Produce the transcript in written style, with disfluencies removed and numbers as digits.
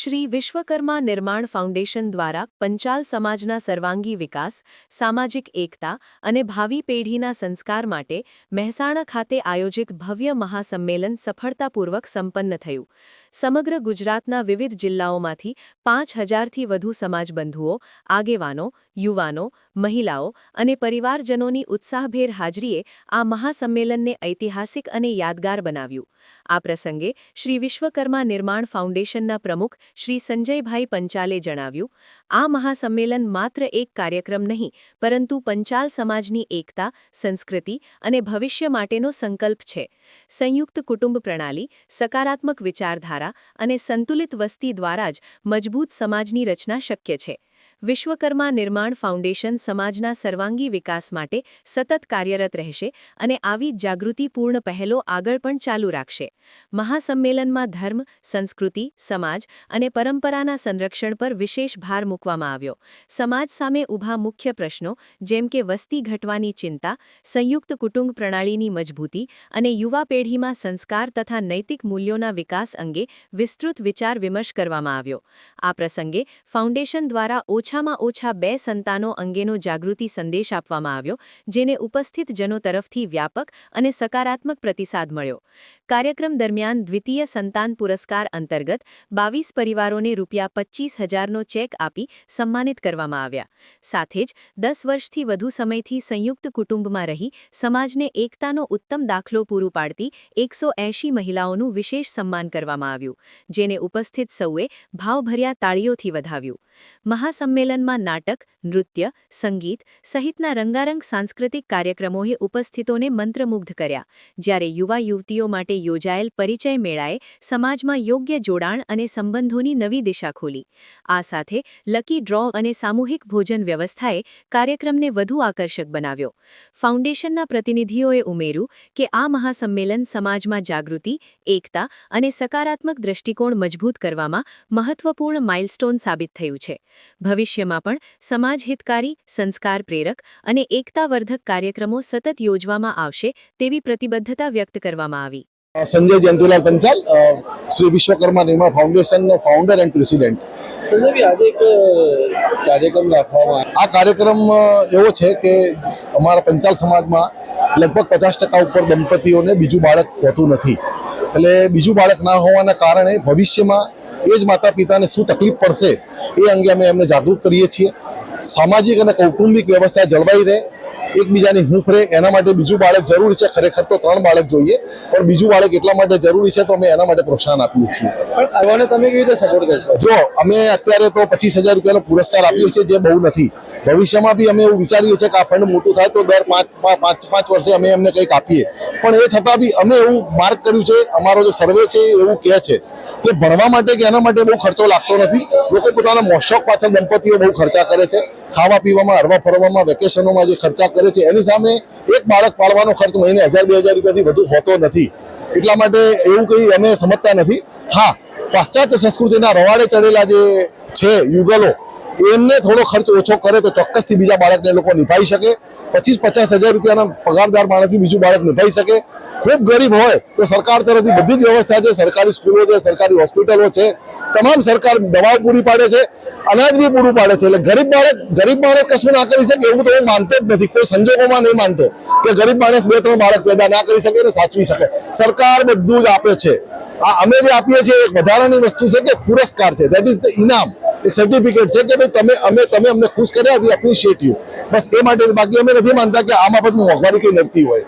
શ્રી વિશ્વકર્મા નિર્માણ ફાઉન્ડેશન દ્વારા પંચાલ સમાજના સર્વાંગી વિકાસ, સામાજિક એકતા અને ભાવિ પેઢીના સંસ્કાર માટે મહેસાણા ખાતે આયોજિત ભવ્ય મહાસંમેલન સફળતાપૂર્વક સંપન્ન થયું. સમગ્ર ગુજરાતના વિવિધ જિલ્લાઓમાંથી 5000થી વધુ સમાજબંધુઓ, આગેવાનો, યુવાનો, મહિલાઓ અને પરિવારજનોની ઉત્સાહભેર હાજરીએ આ મહાસંમેલનને ઐતિહાસિક અને યાદગાર બનાવ્યું. આ પ્રસંગે શ્રી વિશ્વકર્મા નિર્માણ ફાઉન્ડેશનના પ્રમુખ શ્રી સંજયભાઈ પંચાલે જણાવ્યું, આ મહાસંમેલન માત્ર એક કાર્યક્રમ નહીં, પરંતુ પંચાલ સમાજની એકતા, સંસ્કૃતિ અને ભવિષ્ય માટેનો સંકલ્પ છે. સંયુક્ત કુટુંબ પ્રણાલી, સકારાત્મક વિચારધારા અને સંતુલિત વસ્તી દ્વારા જ મજબૂત સમાજની રચના શક્ય છે. વિશ્વકર્મા નિર્માણ ફાઉન્ડેશન સમાજના સર્વાંગી વિકાસ માટે સતત કાર્યરત રહેશે અને આવી જાગૃતિપૂર્ણ પહેલો આગળ પણ ચાલુ રાખશે. મહાસંમેલનમાં ધર્મ, સંસ્કૃતિ, સમાજ અને પરંપરાના સંરક્ષણ પર વિશેષ ભાર મૂકવામાં આવ્યો. સમાજ સામે ઊભા મુખ્ય પ્રશ્નો જેમ કે વસ્તી ઘટવાની ચિંતા, સંયુક્ત કુટુંબ પ્રણાલીની મજબૂતી અને યુવા પેઢીમાં સંસ્કાર તથા નૈતિક મૂલ્યોના વિકાસ અંગે વિસ્તૃત વિચાર વિમર્શ કરવામાં આવ્યો. આ પ્રસંગે ફાઉન્ડેશન દ્વારા ઓછામાં ઓછા 2 સંતાનો અંગેનો જાગૃતિ સંદેશ આપવામાં આવ્યો, જેને ઉપસ્થિત જનો તરફથી વ્યાપક અને સકારાત્મક પ્રતિસાદ મળ્યો. કાર્યક્રમ દરમિયાન દ્વિતીય સંતાન પુરસ્કાર અંતર્ગત 22 પરિવારોને ₹25,000નો ચેક આપી સન્માનિત કરવામાં આવ્યા. સાથે જ 10 વર્ષથી વધુ સમયથી સંયુક્ત કુટુંબમાં રહી સમાજને એકતાનો ઉત્તમ દાખલો પૂરો પાડતી 180 મહિલાઓનું વિશેષ સન્માન કરવામાં આવ્યું, જેને ઉપસ્થિત સૌએ ભાવભર્યા તાળીઓથી વધાવ્યું. મહાસંમેલનમાં નાટક, નૃત્ય, સંગીત સહિતના રંગારંગ સાંસ્કૃતિક કાર્યક્રમોએ ઉપસ્થિતોને મંત્રમુગ્ધ કર્યા, જ્યારે યુવા યુવતીઓ માટે યોજાયેલ પરિચય મેળાએ સમાજમાં યોગ્ય જોડાણ અને સંબંધોની નવી દિશા ખોલી. આ સાથે લકી ડ્રો અને સામૂહિક ભોજન વ્યવસ્થાએ કાર્યક્રમને વધુ આકર્ષક બનાવ્યો. ફાઉન્ડેશનના પ્રતિનિધિઓએ ઉમેર્યું કે આ મહાસંમેલન સમાજમાં જાગૃતિ, એકતા અને સકારાત્મક દ્રષ્ટિકોણ મજબૂત કરવામાં મહત્વપૂર્ણ માઇલસ્ટોન સાબિત થયું છે. ભવિષ્યમાં પણ સમાજહિતકારી, સંસ્કાર પ્રેરક અને એકતાવર્ધક કાર્યક્રમો સતત યોજવામાં આવશે તેવી પ્રતિબદ્ધતા વ્યક્ત કરવામાં આવી. સંજય જયંતિલાલ પંચાલ, શ્રી વિશ્વકર્મા નિર્માણ ફાઉન્ડેશનનો ફાઉન્ડર એન્ડ પ્રેસિડેન્ટ. સંજયભાઈ, આજે એક કાર્યક્રમ રાખવામાં આ કાર્યક્રમ એવો છે કે અમારા પંચાલ સમાજમાં લગભગ 50% ઉપર દંપતીઓને બીજું બાળક હોતું નથી. એટલે બીજું બાળક ના હોવાના કારણે ભવિષ્યમાં એ જ માતા પિતાને શું તકલીફ પડશે એ અંગે અમે એમને જાગૃત કરીએ છીએ. સામાજિક અને કૌટુંબિક વ્યવસ્થા જળવાઈ રહે, એકબીજાની હૂંફ રહે, એના માટે બીજું બાળક જરૂરી છે. ખરેખર તો 3 બાળક જોઈએ, પણ બીજું બાળક એટલા માટે જરૂરી છે તો અમે એના માટે પ્રોત્સાહન આપીએ છીએ. પણ આવાને તમે કેવી રીતે સપોર્ટ કરશો? જો અમે અત્યારે તો 25,000 રૂપિયાનો પુરસ્કાર આપીએ છીએ, જે બહુ નથી. ભવિષ્યમાં બી અમે એવું વિચારીએ છીએ કે આ ફંડ મોટું થાય તો દર 5 વર્ષે અમે એમને કંઈક આપીએ. પણ એ છતાં બી અમે એવું માર્ક કર્યું છે, અમારો જે સર્વે છે એવું કહે છે કે ભણવા માટે કે એના માટે બહુ ખર્ચો લાગતો નથી. લોકો પોતાના મોશોક પાછળ દંપતીઓ બહુ ખર્ચા કરે છે. ખાવા પીવામાં, હરવા ફરવામાં, વેકેશનોમાં જે ખર્ચા કરે છે એની સામે એક બાળક પાળવાનો ખર્ચ મહિને 1000-2000 રૂપિયાથી વધુ હોતો નથી. એટલા માટે એવું કંઈ અમે સમજતા નથી. હા, પાશ્ચાત્ય સંસ્કૃતિના રવાડે ચડેલા જે છે યુગલો, એમને થોડો ખર્ચ ઓછો કરે તો ચોક્કસથી બીજા બાળકને લોકો નિભાવી શકે. 25-50 હજાર રૂપિયાના પગારદાર માણસથી બીજું બાળક નિભાવી શકે. ખૂબ ગરીબ હોય તો સરકાર તરફથી બધી જ વ્યવસ્થા છે. સરકારી સ્કૂલો છે, સરકારી હોસ્પિટલો છે, તમામ સરકાર દવાઓ પૂરી પાડે છે, અનાજ બી પૂરું પાડે છે. એટલે ગરીબ માણસ કશું ના કરી શકે એવું તો હું માનતો જ નથી. કોઈ સંજોગોમાં નહીં માનતો કે ગરીબ માણસ 2-3 બાળક પેદા ના કરી શકે ને સાચવી શકે. સરકાર બધું જ આપે છે. આ અમે જે આપીએ છીએ એક વધારાની વસ્તુ છે કે પુરસ્કાર છે, દેટ ઇઝ ધ ઇનામ. એક સર્ટિફિકેટ છે કે ભાઈ તમે અમને ખુશ કર્યા, વી એપ્રિશિએટ યુ. બસ એ માટે. બાકી અમે નથી માનતા કે આ બાબતમાં મોંઘવારી કંઈ નડતી હોય.